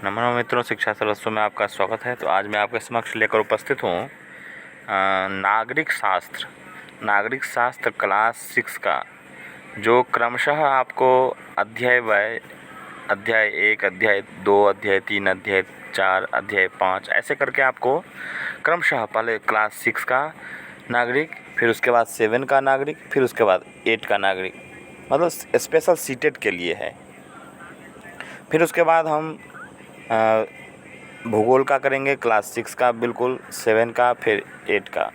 नमस्कार मित्रों, शिक्षा सरस्वती में आपका स्वागत है। तो आज मैं आपके समक्ष लेकर उपस्थित हूँ नागरिक शास्त्र क्लास 6 का, जो क्रमशः आपको अध्याय 1, अध्याय 2, अध्याय 3, अध्याय 4, अध्याय 5 ऐसे करके आपको क्रमशः पहले क्लास 6 का नागरिक, फिर उसके बाद 7 का नागरिक, फिर उसके बाद 8 का नागरिक, मतलब स्पेशल सीटेड के लिए है। फिर उसके बाद हम भूगोल का करेंगे, क्लास 6 का, बिल्कुल 7 का, फिर 8 का।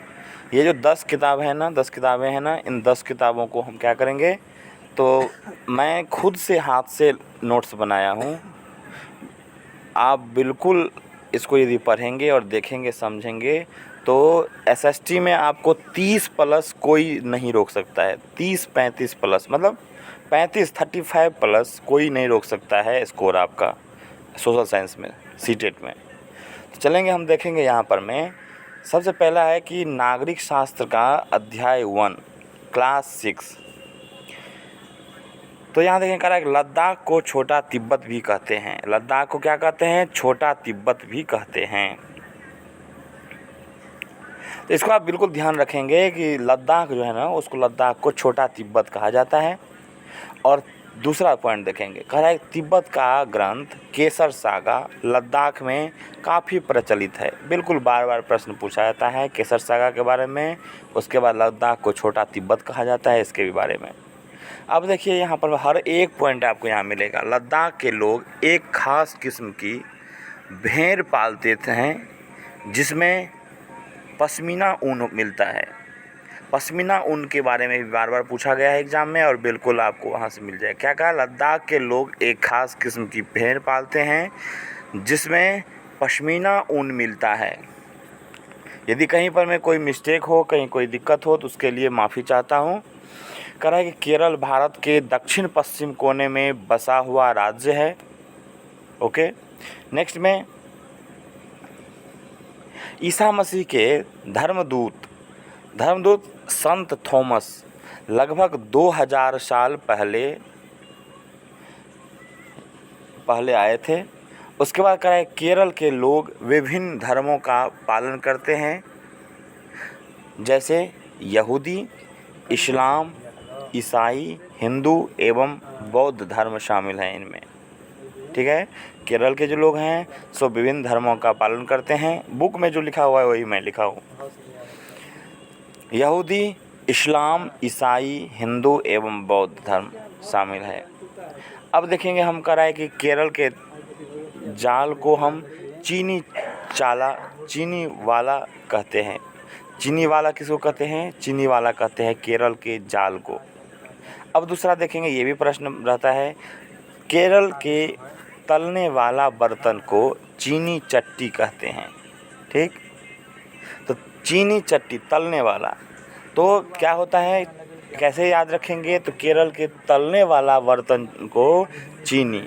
ये जो 10 किताब है ना, 10 किताबें हैं ना, इन 10 किताबों को हम क्या करेंगे, तो मैं खुद से हाथ से नोट्स बनाया हूँ। आप बिल्कुल इसको यदि पढ़ेंगे और देखेंगे, समझेंगे, तो एसएसटी में आपको 30 प्लस कोई नहीं रोक सकता है। 30-35 प्लस, मतलब 35 प्लस कोई नहीं रोक सकता है स्कोर आपका सोशल साइंस में, सीटेट में। तो चलेंगे, हम देखेंगे यहाँ पर में सबसे पहला है कि नागरिक शास्त्र का अध्याय 1 क्लास 6। तो यहाँ देखें, कह रहा है लद्दाख को छोटा तिब्बत भी कहते हैं। लद्दाख को क्या कहते हैं? छोटा तिब्बत भी कहते हैं। तो इसको आप बिल्कुल ध्यान रखेंगे कि लद्दाख जो है ना, उसको लद्दाख को छोटा तिब्बत कहा जाता है। और दूसरा पॉइंट देखेंगे, कह रहा है तिब्बत का ग्रंथ केसर सागा लद्दाख में काफ़ी प्रचलित है। बिल्कुल बार बार प्रश्न पूछा जाता है केसर सागा के बारे में। उसके बाद लद्दाख को छोटा तिब्बत कहा जाता है, इसके भी बारे में। अब देखिए, यहाँ पर हर एक पॉइंट आपको यहाँ मिलेगा। लद्दाख के लोग एक ख़ास किस्म की भेड़ पालते हैं, जिसमें पश्मीना ऊन मिलता है। पश्मीना ऊन के बारे में भी बार बार पूछा गया है एग्जाम में, और बिल्कुल आपको वहाँ से मिल जाए। क्या कहा? लद्दाख के लोग एक ख़ास किस्म की भेड़ पालते हैं, जिसमें पश्मीना ऊन मिलता है। यदि कहीं पर में कोई मिस्टेक हो, कहीं कोई दिक्कत हो, तो उसके लिए माफ़ी चाहता हूँ। कह रहा है कि केरल भारत के दक्षिण पश्चिम कोने में बसा हुआ राज्य है। ओके, नेक्स्ट में ईसा मसीह के धर्मदूत संत थॉमस लगभग 2000 साल पहले आए थे। उसके बाद कह रहा है केरल के लोग विभिन्न धर्मों का पालन करते हैं, जैसे यहूदी, इस्लाम, ईसाई, हिंदू एवं बौद्ध धर्म शामिल हैं इनमें। ठीक है, केरल के जो लोग हैं सो विभिन्न धर्मों का पालन करते हैं। बुक में जो लिखा हुआ है वही मैं लिखा हूँ। यहूदी, इस्लाम, ईसाई, हिंदू एवं बौद्ध धर्म शामिल है। अब देखेंगे, हम कह रहा है कि केरल के जाल को हम चीनी वाला कहते हैं। चीनी वाला किसको कहते हैं? चीनी वाला कहते हैं केरल के जाल को। अब दूसरा देखेंगे, ये भी प्रश्न रहता है, केरल के तलने वाला बर्तन को चीनी चट्टी कहते हैं। ठीक, तो चीनी चट्टी, तलने वाला, तो क्या होता है, कैसे याद रखेंगे? तो केरल के तलने वाला बर्तन को चीनी,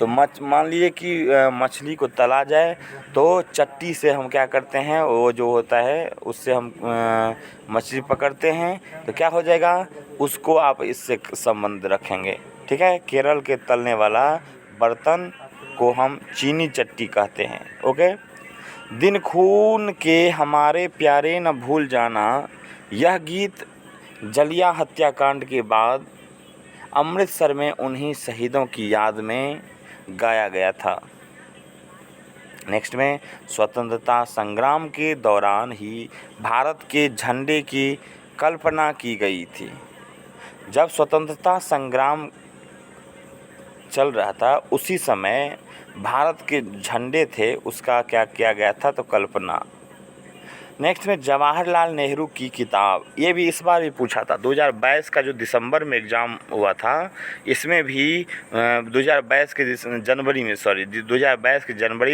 तो मान लीजिए कि मछली को तला जाए, तो चट्टी से हम क्या करते हैं, वो जो होता है उससे हम मछली पकड़ते हैं, तो क्या हो जाएगा, उसको आप इससे संबंध रखेंगे। ठीक है, केरल के तलने वाला बर्तन को हम चीनी चट्टी कहते हैं। ओके, दिन खून के हमारे प्यारे न भूल जाना, यह गीत जलिया हत्याकांड के बाद अमृतसर में उन्हीं शहीदों की याद में गाया गया था। नेक्स्ट में स्वतंत्रता संग्राम के दौरान ही भारत के झंडे की कल्पना की गई थी। जब स्वतंत्रता संग्राम चल रहा था, उसी समय भारत के झंडे थे, उसका क्या किया गया था, तो कल्पना। नेक्स्ट में जवाहरलाल नेहरू की किताब, ये भी इस बार भी पूछा था। 2022 का जो दिसंबर में एग्ज़ाम हुआ था, इसमें भी 2022 के जनवरी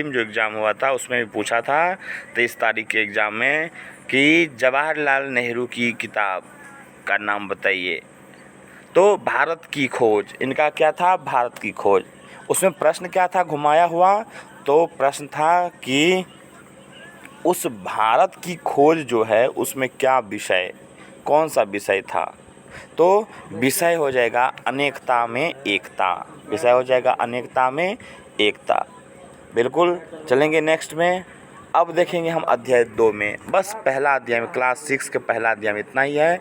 में जो एग्ज़ाम हुआ था, उसमें भी पूछा था 23 तारीख के एग्ज़ाम में कि जवाहरलाल नेहरू की किताब का नाम बताइए। तो भारत की खोज, इनका क्या था? भारत की खोज। उसमें प्रश्न क्या था घुमाया हुआ? तो प्रश्न था कि उस भारत की खोज जो है उसमें क्या विषय, कौन सा विषय था? तो विषय हो जाएगा अनेकता में एकता। विषय हो जाएगा अनेकता में एकता। बिल्कुल चलेंगे नेक्स्ट में। अब देखेंगे हम अध्याय 2 में, बस पहला अध्याय में, क्लास 6 के पहला अध्याय में इतना ही है।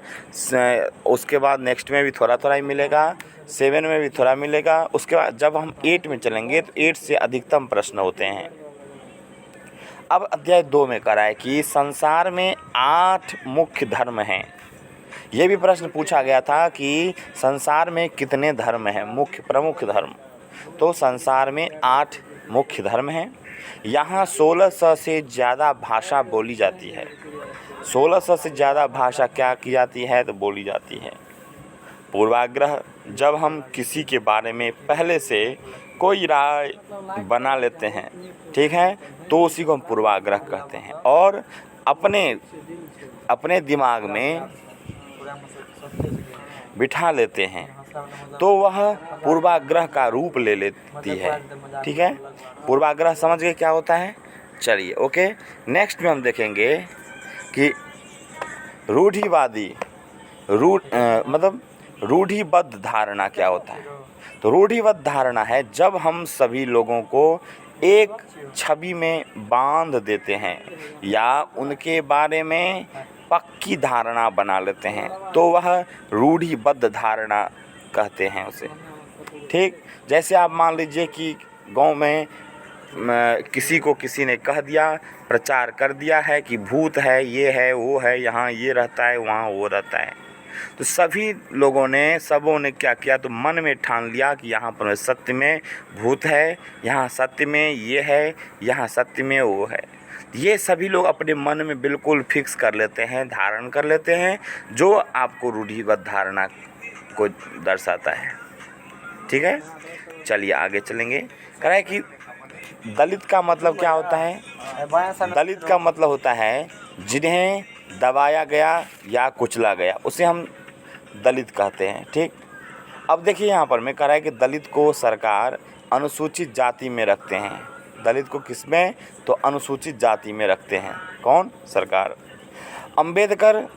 उसके बाद नेक्स्ट में भी थोड़ा थोड़ा ही मिलेगा, 7 में भी थोड़ा मिलेगा। उसके बाद जब हम 8 में चलेंगे तो 8 से अधिकतम प्रश्न होते हैं। अब अध्याय 2 में करा है कि संसार में 8 मुख्य धर्म हैं। ये भी प्रश्न पूछा गया था कि संसार में कितने धर्म हैं, मुख्य प्रमुख धर्म। तो संसार में 8 मुख्य धर्म हैं। यहाँ 1600 से ज़्यादा भाषा बोली जाती है। 1600 से ज़्यादा भाषा क्या की जाती है तो बोली जाती है। पूर्वाग्रह, जब हम किसी के बारे में पहले से कोई राय बना लेते हैं, ठीक है, तो उसी को हम पूर्वाग्रह कहते हैं और अपने दिमाग में बिठा लेते हैं तो वह पूर्वाग्रह का रूप ले लेती है। ठीक है, पूर्वाग्रह समझ गए क्या होता है। चलिए ओके, नेक्स्ट में हम देखेंगे कि रूढ़िवादी मतलब रूढ़िबद्ध धारणा क्या होता है। तो रूढ़िबद्ध धारणा है जब हम सभी लोगों को एक छवि में बांध देते हैं या उनके बारे में पक्की धारणा बना लेते हैं, तो वह रूढ़िबद्ध धारणा कहते हैं उसे। ठीक, जैसे आप मान लीजिए कि गांव में किसी ने कह दिया, प्रचार कर दिया है कि भूत है, ये है, वो है, यहाँ ये रहता है, वहाँ वो रहता है। तो सभी लोगों ने, सबों ने क्या किया, तो मन में ठान लिया कि यहाँ पर सत्य में भूत है, यहाँ सत्य में ये है, यहाँ सत्य में वो है। ये सभी लोग अपने मन में बिल्कुल फिक्स कर लेते हैं, धारण कर लेते हैं, जो आपको रूढ़िबद्ध धारणा को दर्शाता है। ठीक है, चलिए आगे चलेंगे। कह रहा है कि दलित का मतलब क्या होता है। दलित का मतलब होता है जिन्हें दबाया गया या कुचला गया, उसे हम दलित कहते हैं। ठीक, अब देखिए यहाँ पर मैं कह रहा है कि दलित को सरकार अनुसूचित जाति में रखते हैं। दलित को किसमें, तो अनुसूचित जाति में रखते हैं। कौन, सरकार। अंबेडकर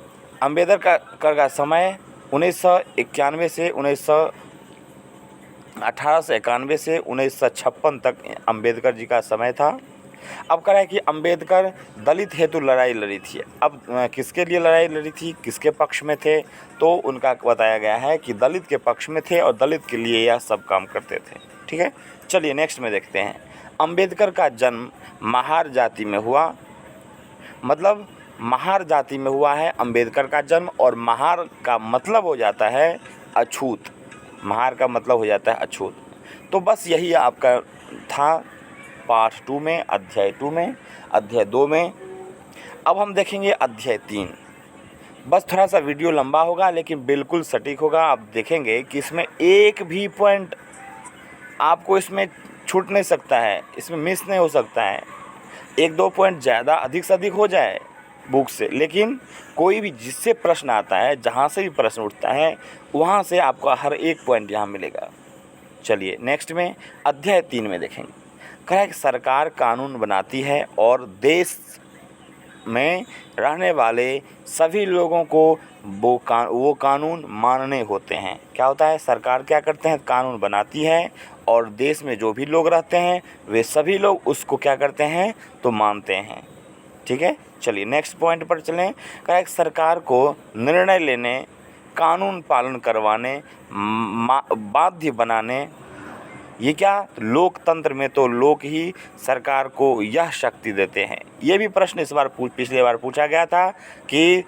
का समय 1891 से 1956 तक अंबेडकर जी का समय था। अब कह रहा है कि अंबेडकर दलित हेतु लड़ाई लड़ी थी। अब किसके लिए लड़ाई लड़ी थी, किसके पक्ष में थे, तो उनका बताया गया है कि दलित के पक्ष में थे और दलित के लिए यह सब काम करते थे। ठीक है, चलिए नेक्स्ट में देखते हैं। अंबेडकर का जन्म महार जाति में हुआ, मतलब महार जाति में हुआ है अंबेडकर का जन्म, और महार का मतलब हो जाता है अछूत। महार का मतलब हो जाता है अछूत। तो बस यही आपका था पार्ट 2 में, अध्याय 2 में, अध्याय 2 में। अब हम देखेंगे अध्याय 3। बस थोड़ा सा वीडियो लंबा होगा लेकिन बिल्कुल सटीक होगा। आप देखेंगे कि इसमें एक भी पॉइंट आपको इसमें छूट नहीं सकता है, इसमें मिस नहीं हो सकता है। 1-2 पॉइंट ज़्यादा अधिक से अधिक हो जाए बुक से, लेकिन कोई भी जिससे प्रश्न आता है, जहाँ से भी प्रश्न उठता है, वहाँ से आपका हर एक पॉइंट यहाँ मिलेगा। चलिए नेक्स्ट में अध्याय 3 में देखेंगे। कहा है कि सरकार कानून बनाती है और देश में रहने वाले सभी लोगों को वो कानून मानने होते हैं। क्या होता है, सरकार क्या करते हैं, कानून बनाती है और देश में जो भी लोग रहते हैं वे सभी लोग उसको क्या करते हैं, तो मानते हैं। ठीक है, चलिए नेक्स्ट पॉइंट पर चलें। कहा है कि सरकार को निर्णय लेने, कानून पालन करवाने, बाध्य बनाने, ये क्या, लोकतंत्र में तो लोग ही सरकार को यह शक्ति देते हैं। ये भी प्रश्न पिछले बार पूछा गया था कि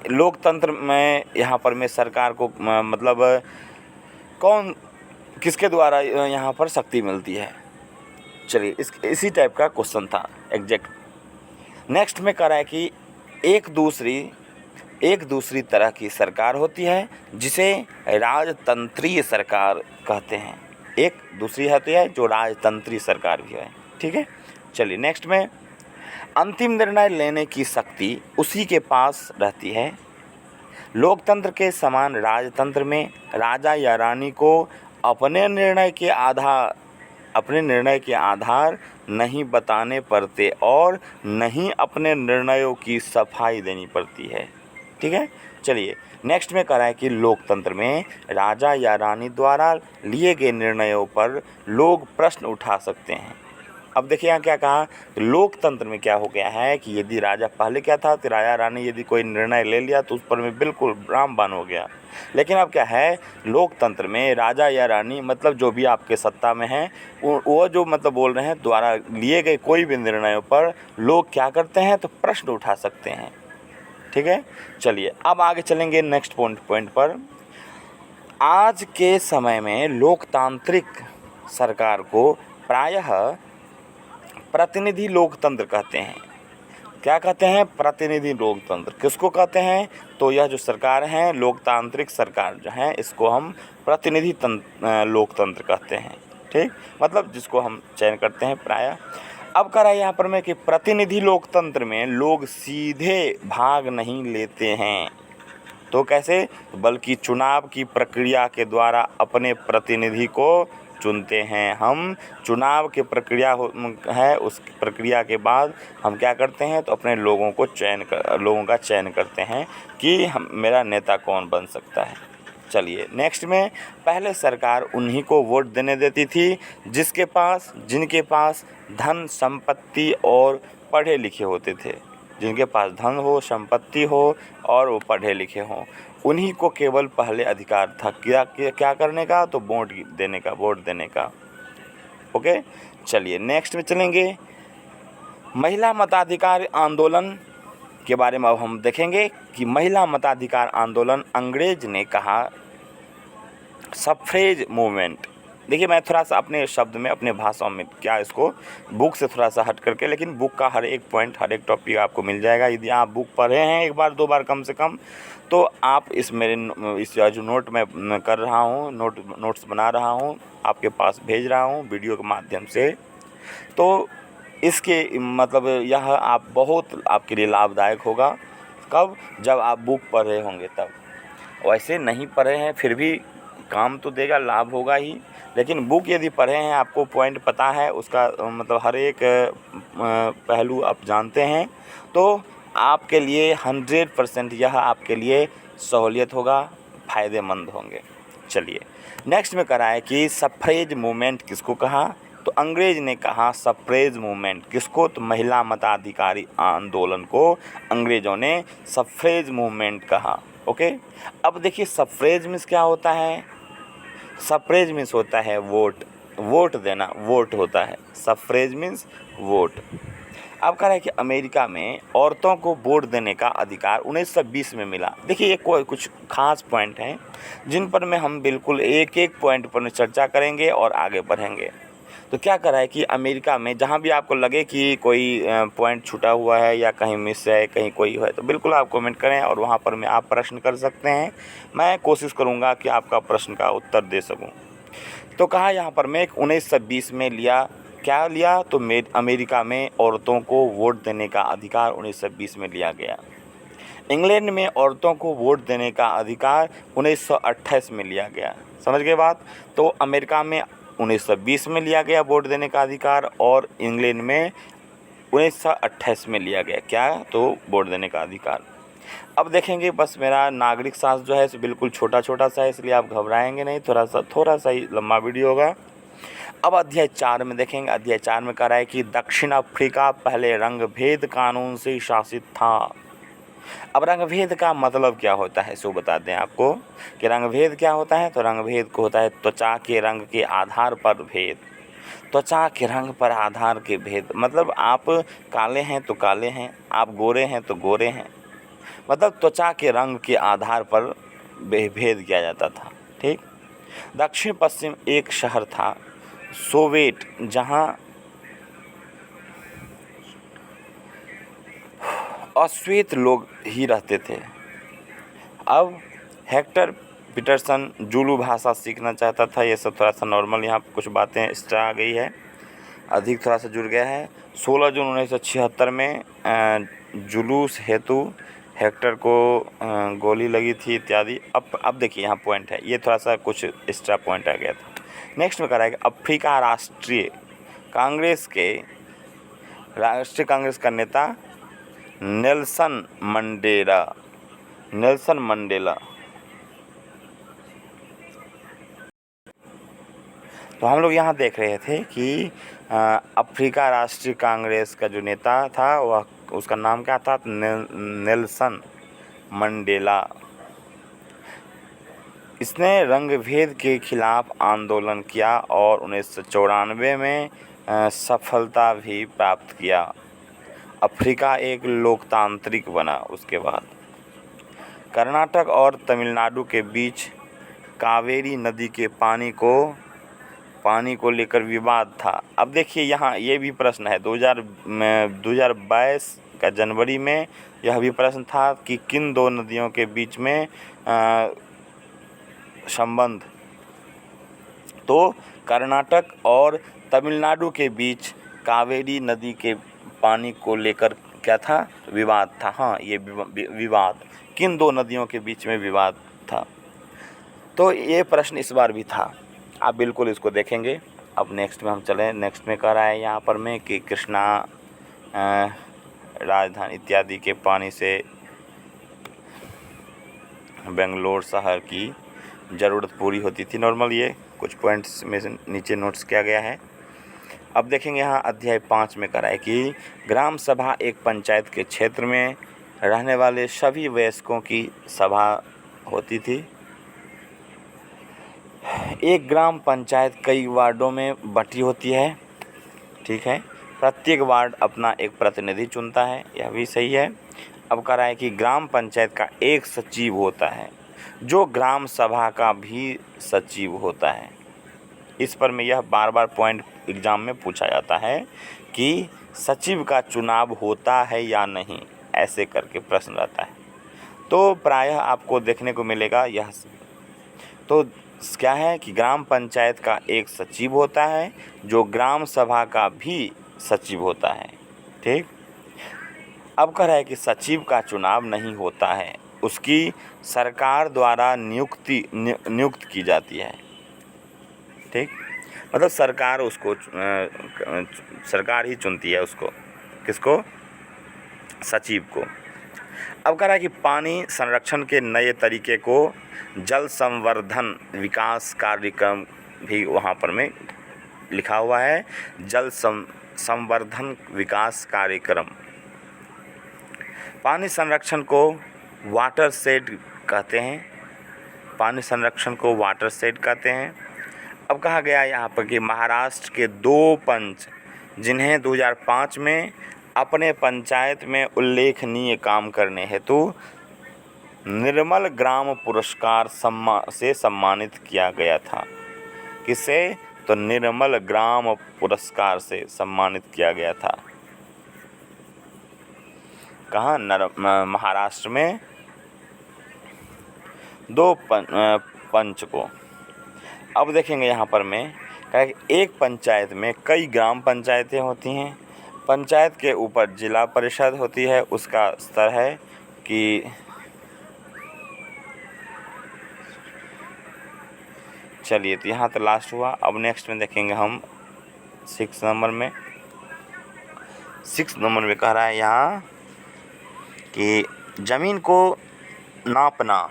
लोकतंत्र में यहाँ पर में सरकार को मतलब किसके द्वारा यहाँ पर शक्ति मिलती है। चलिए इसी टाइप का क्वेश्चन था एग्जैक्ट। नेक्स्ट में कह रहा है कि एक दूसरी तरह की सरकार होती है जिसे राजतंत्रीय सरकार कहते हैं। एक दूसरी होती है जो राजतंत्रीय सरकार भी है। ठीक है, चलिए नेक्स्ट में अंतिम निर्णय लेने की शक्ति उसी के पास रहती है। लोकतंत्र के समान राजतंत्र में राजा या रानी को अपने निर्णय के आधार नहीं बताने पड़ते और नहीं अपने निर्णयों की सफाई देनी पड़ती है। ठीक है, चलिए नेक्स्ट में करा है कि लोकतंत्र में राजा या रानी द्वारा लिए गए निर्णयों पर लोग प्रश्न उठा सकते हैं। अब देखिए यहाँ क्या कहा, तो लोकतंत्र में क्या हो गया है कि यदि राजा पहले क्या था कि राजा रानी यदि कोई निर्णय ले लिया तो उस पर में बिल्कुल रामबाण हो गया, लेकिन अब क्या है लोकतंत्र में राजा या रानी मतलब जो भी आपके सत्ता में हैं वो जो मतलब बोल रहे हैं द्वारा लिए गए कोई भी निर्णयों पर लोग क्या करते हैं तो प्रश्न उठा सकते हैं। ठीक है, चलिए अब आगे चलेंगे नेक्स्ट पॉइंट पर। आज के समय में लोकतांत्रिक सरकार को प्रायः प्रतिनिधि लोकतंत्र कहते हैं। क्या कहते हैं? प्रतिनिधि लोकतंत्र। किसको कहते हैं? तो यह जो सरकार है लोकतांत्रिक सरकार जो है इसको हम प्रतिनिधि लोकतंत्र कहते हैं। ठीक, मतलब जिसको हम चयन करते हैं प्रायः। अब कह रहा है यहाँ पर मैं कि प्रतिनिधि लोकतंत्र में लोग सीधे भाग नहीं लेते हैं, तो कैसे? बल्कि चुनाव की प्रक्रिया के द्वारा अपने प्रतिनिधि को चुनते हैं। हम चुनाव की प्रक्रिया है उस प्रक्रिया के बाद हम क्या करते हैं तो अपने लोगों का चयन करते हैं कि हम मेरा नेता कौन बन सकता है। चलिए नेक्स्ट में, पहले सरकार उन्हीं को वोट देने देती थी जिनके पास धन संपत्ति और पढ़े लिखे होते थे। जिनके पास धन हो, संपत्ति हो और वो पढ़े लिखे हों, उन्हीं को केवल पहले अधिकार था क्या करने का, तो वोट देने का। ओके, चलिए नेक्स्ट में चलेंगे। महिला मताधिकार आंदोलन के बारे में अब हम देखेंगे कि महिला मताधिकार आंदोलन अंग्रेज ने कहा सफ्रेज मूवमेंट। देखिए मैं थोड़ा सा अपने शब्द में अपने भाषाओं में क्या इसको बुक से थोड़ा सा हट करके, लेकिन बुक का हर एक पॉइंट हर एक टॉपिक आपको मिल जाएगा। यदि आप बुक पढ़े हैं एक बार दो बार कम से कम, तो आप इस जो नोट मैं कर रहा हूँ नोट्स बना रहा हूँ आपके पास भेज रहा हूँ वीडियो के माध्यम से, तो इसके मतलब यह आप बहुत आपके लिए लाभदायक होगा। कब? जब आप बुक पढ़ रहे होंगे तब। वैसे नहीं पढ़े हैं फिर भी काम तो देगा, लाभ होगा ही, लेकिन बुक यदि पढ़े हैं आपको पॉइंट पता है उसका मतलब हर एक पहलू आप जानते हैं, तो आपके लिए 100% यह आपके लिए सहूलियत होगा, फ़ायदेमंद होंगे। चलिए नेक्स्ट में करा है कि सफ्रेज मूवमेंट किसको कहा, तो अंग्रेज ने कहा सफ्रेज मूवमेंट। किसको? तो महिला मताधिकारी आंदोलन को अंग्रेज़ों ने सफ्रेज मूवमेंट कहा। ओके, अब देखिए सफ्रेज मीन्स क्या होता है? सफ्रेज मीन्स होता है वोट देना, वोट होता है। सफ्रेज मीन्स वोट। अब कह रहा है कि अमेरिका में औरतों को वोट देने का अधिकार 1920 में मिला। देखिए ये कुछ खास पॉइंट हैं जिन पर में हम बिल्कुल एक एक पॉइंट पर चर्चा करेंगे और आगे बढ़ेंगे। तो क्या कर रहा है कि अमेरिका में जहाँ भी आपको लगे कि कोई पॉइंट छूटा हुआ है या कहीं मिस है, कहीं कोई है, तो बिल्कुल आप कमेंट करें और वहाँ पर में आप प्रश्न कर सकते हैं। मैं कोशिश करूँगा कि आपका प्रश्न का उत्तर दे सकूँ। तो कहा यहाँ पर मैं 1920 में क्या लिया, तो अमेरिका में औरतों को वोट देने का अधिकार 1920 में लिया गया। इंग्लैंड में औरतों को वोट देने का अधिकार 1928 में लिया गया। समझ गए बात? तो अमेरिका में 1920 में लिया गया वोट देने का अधिकार और इंग्लैंड में 1928 में लिया गया क्या, तो वोट देने का अधिकार। अब देखेंगे, बस मेरा नागरिक शास्त्र जो है इसे बिल्कुल छोटा सा है, इसलिए आप घबराएंगे नहीं, थोड़ा सा ही लंबा वीडियो होगा। अब अध्याय 4 में देखेंगे। अध्याय 4 में कह रहा है कि दक्षिण अफ्रीका पहले रंगभेद कानून से शासित था। अब रंगभेद का मतलब क्या होता है सो बता दें आपको कि रंगभेद क्या होता है। तो रंगभेद को होता है त्वचा के रंग के आधार पर भेद। त्वचा के रंग पर आधार के भेद मतलब आप काले हैं तो काले हैं, आप गोरे हैं तो गोरे हैं, मतलब त्वचा के रंग के आधार पर भेद किया जाता था। ठीक, दक्षिण पश्चिम एक शहर था सोवेट जहां अश्वेत लोग ही रहते थे। अब हेक्टर पीटरसन जुलू भाषा सीखना चाहता था। ये सब थोड़ा सा नॉर्मल यहाँ कुछ बातें एक्स्ट्रा आ गई है, अधिक थोड़ा सा जुड़ गया है। 16 जून 1976 में जुलूस हेतु हेक्टर को गोली लगी थी इत्यादि। अब देखिए यहाँ पॉइंट है, ये थोड़ा सा कुछ एक्स्ट्रा पॉइंट आ गया था। नेक्स्ट में कराएगा अफ्रीका राष्ट्रीय कांग्रेस का नेता नेल्सन मंडेला नेल्सन मंडेला। तो हम लोग यहाँ देख रहे थे कि अफ्रीका राष्ट्रीय कांग्रेस का जो नेता था वह उसका नाम क्या था? Nelson Mandela. इसने रंगभेद के खिलाफ आंदोलन किया और 1994 में सफलता भी प्राप्त किया। अफ्रीका एक लोकतांत्रिक बना। उसके बाद कर्नाटक और तमिलनाडु के बीच कावेरी नदी के पानी को लेकर विवाद था। अब देखिए यहाँ ये भी प्रश्न है, 2022 का जनवरी में यह भी प्रश्न था कि किन दो नदियों के बीच में संबंध। तो कर्नाटक और तमिलनाडु के बीच कावेरी नदी के पानी को लेकर क्या था? विवाद था। हाँ, ये विवाद किन दो नदियों के बीच में विवाद था। तो ये प्रश्न इस बार भी था। आप बिल्कुल इसको देखेंगे। अब नेक्स्ट में हम चलें। नेक्स्ट में कह रहा है यहाँ पर में कि कृष्णा राजधानी इत्यादि के पानी से बेंगलोर शहर की ज़रूरत पूरी होती थी। नॉर्मल ये कुछ पॉइंट्स में से नीचे नोट्स किया गया है। अब देखेंगे यहाँ अध्याय 5 में कह रहा है कि ग्राम सभा एक पंचायत के क्षेत्र में रहने वाले सभी वयस्कों की सभा होती थी। एक ग्राम पंचायत कई वार्डों में बटी होती है। ठीक है, प्रत्येक वार्ड अपना एक प्रतिनिधि चुनता है। यह भी सही है। अब कह रहा है कि ग्राम पंचायत का एक सचिव होता है जो ग्राम सभा का भी सचिव होता है। इस पर में यह बार पॉइंट एग्जाम में पूछा जाता है कि सचिव का चुनाव होता है या नहीं, ऐसे करके प्रश्न रहता है। तो प्रायः आपको देखने को मिलेगा यह। तो क्या है कि ग्राम पंचायत का एक सचिव होता है जो ग्राम सभा का भी सचिव होता है। ठीक। अब कह रहा है कि सचिव का चुनाव नहीं होता है, उसकी सरकार द्वारा नियुक्त की जाती है। ठीक, मतलब सरकार उसको सरकार ही चुनती है उसको। किसको? सचिव को। अब कह रहा है कि पानी संरक्षण के नए तरीके को जल संवर्धन विकास कार्यक्रम भी वहाँ पर में लिखा हुआ है। जल संवर्धन विकास कार्यक्रम। पानी संरक्षण को वाटर शेड कहते हैं। पानी संरक्षण को वाटर शेड कहते हैं। अब कहा गया यहाँ पर कि महाराष्ट्र के 2 पंच जिन्हें 2005 में अपने पंचायत में उल्लेखनीय काम करने हेतु निर्मल ग्राम पुरस्कार से सम्मानित किया गया था। किसे? तो निर्मल ग्राम पुरस्कार से सम्मानित किया गया था। कहाँ? महाराष्ट्र में 2 पंच को। अब देखेंगे यहाँ पर में एक पंचायत में कई ग्राम पंचायतें होती हैं। पंचायत के ऊपर जिला परिषद होती है। उसका स्तर है कि चलिए, तो यहाँ तो लास्ट हुआ। अब नेक्स्ट में देखेंगे हम 6 नंबर में। 6 नंबर में कह रहा है यहाँ कि जमीन को नापना।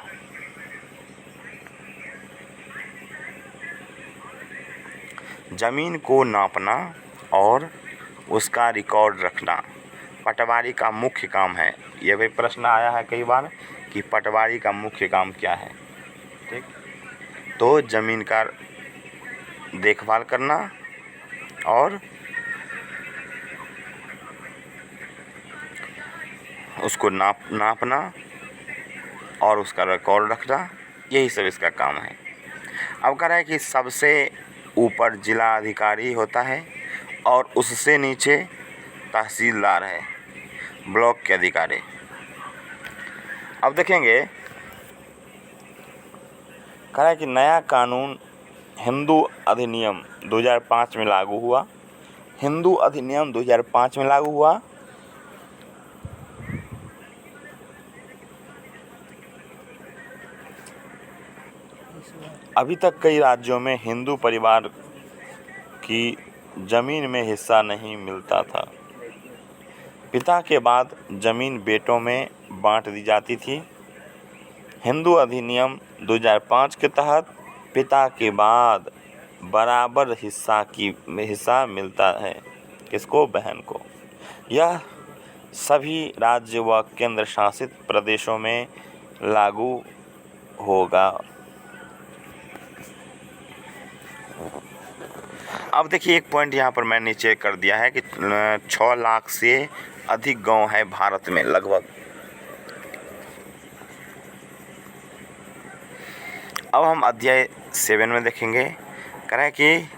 जमीन को नापना और उसका रिकॉर्ड रखना पटवारी का मुख्य काम है। यह भी प्रश्न आया है कई बार कि पटवारी का मुख्य काम क्या है। ठीक, तो ज़मीन का देखभाल करना और उसको नापना और उसका रिकॉर्ड रखना, यही सब इसका काम है। अब कह रहा है कि सबसे ऊपर जिला अधिकारी होता है और उससे नीचे तहसीलदार है, ब्लॉक के अधिकारी। अब देखेंगे, कह रहा है कि नया कानून हिंदू अधिनियम 2005 में लागू हुआ। हिंदू अधिनियम 2005 में लागू हुआ। अभी तक कई राज्यों में हिंदू परिवार की जमीन में हिस्सा नहीं मिलता था। पिता के बाद जमीन बेटों में बांट दी जाती थी। हिंदू अधिनियम 2005 के तहत पिता के बाद बराबर हिस्सा मिलता है किसको? बहन को। यह सभी राज्य व केंद्र शासित प्रदेशों में लागू होगा। अब देखिए एक पॉइंट यहाँ पर मैंने चेक कर दिया है कि 6 लाख से अधिक गांव है भारत में लगभग। अब हम अध्याय 7 में देखेंगे। कह रहे हैं कि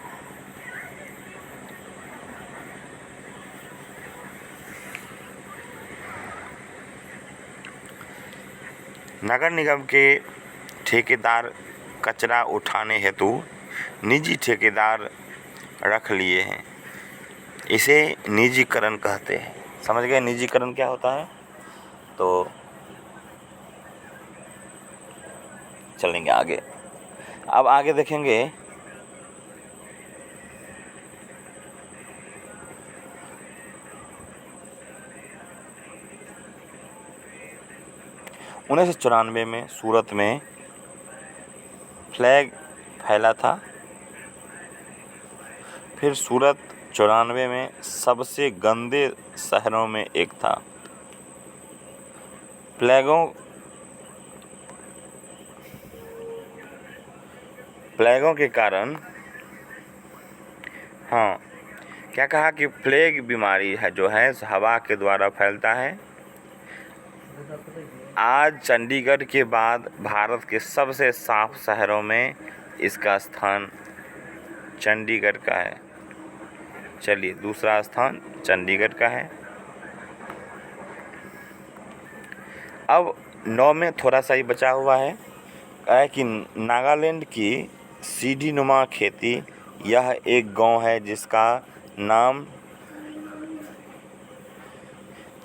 नगर निगम के ठेकेदार कचरा उठाने हेतु निजी ठेकेदार रख लिए हैं। इसे निजीकरण कहते हैं। समझ गए निजीकरण क्या होता है? तो चलेंगे आगे। अब आगे देखेंगे 1994 में सूरत में फ्लैग फैला था। फिर सूरत 94 में सबसे गंदे शहरों में एक था। प्लेगों के कारण क्या कहा कि प्लेग बीमारी है जो है हवा के द्वारा फैलता है। आज चंडीगढ़ के बाद भारत के सबसे साफ शहरों में इसका स्थान चंडीगढ़ का है। चलिए दूसरा स्थान चंडीगढ़ का है। अब 9 में थोड़ा सा ही बचा हुआ है कि नागालैंड की सीढ़ी नुमा खेती, यह एक गांव है जिसका नाम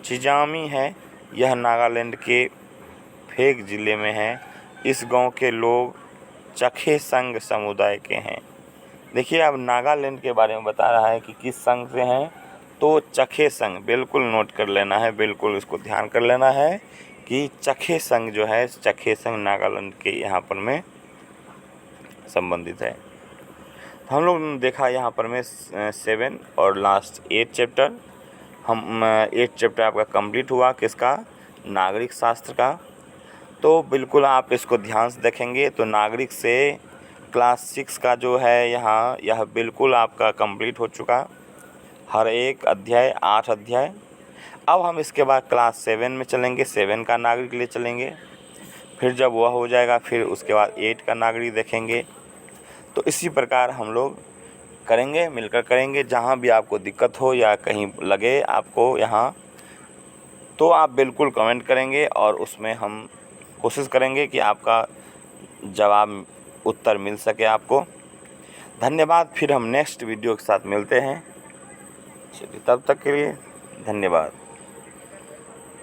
चिजामी है। यह नागालैंड के फेक ज़िले में है। इस गांव के लोग चखे संघ समुदाय के हैं। देखिए अब नागालैंड के बारे में बता रहा है कि किस संघ से हैं, तो चखे संघ। बिल्कुल नोट कर लेना है, बिल्कुल इसको ध्यान कर लेना है कि चखे संघ जो है, चखे संघ नागालैंड के यहाँ पर में संबंधित है। हम लोग ने देखा यहाँ पर में 7 और लास्ट 8 चैप्टर। 8 चैप्टर आपका कंप्लीट हुआ किसका? नागरिक शास्त्र का। तो बिल्कुल आप इसको ध्यान से देखेंगे तो नागरिक से क्लास 6 का जो है यहाँ यह बिल्कुल आपका कंप्लीट हो चुका। हर एक अध्याय 8 अध्याय। अब हम इसके बाद क्लास 7 में चलेंगे, 7 का नागरिक ले चलेंगे। फिर जब वह हो जाएगा फिर उसके बाद 8 का नागरिक देखेंगे। तो इसी प्रकार हम लोग करेंगे, मिलकर करेंगे। जहाँ भी आपको दिक्कत हो या कहीं लगे आपको यहाँ, तो आप बिल्कुल कमेंट करेंगे और उसमें हम कोशिश करेंगे कि आपका जवाब उत्तर मिल सके आपको। धन्यवाद। फिर हम नेक्स्ट वीडियो के साथ मिलते हैं। चलिए तब तक के लिए धन्यवाद।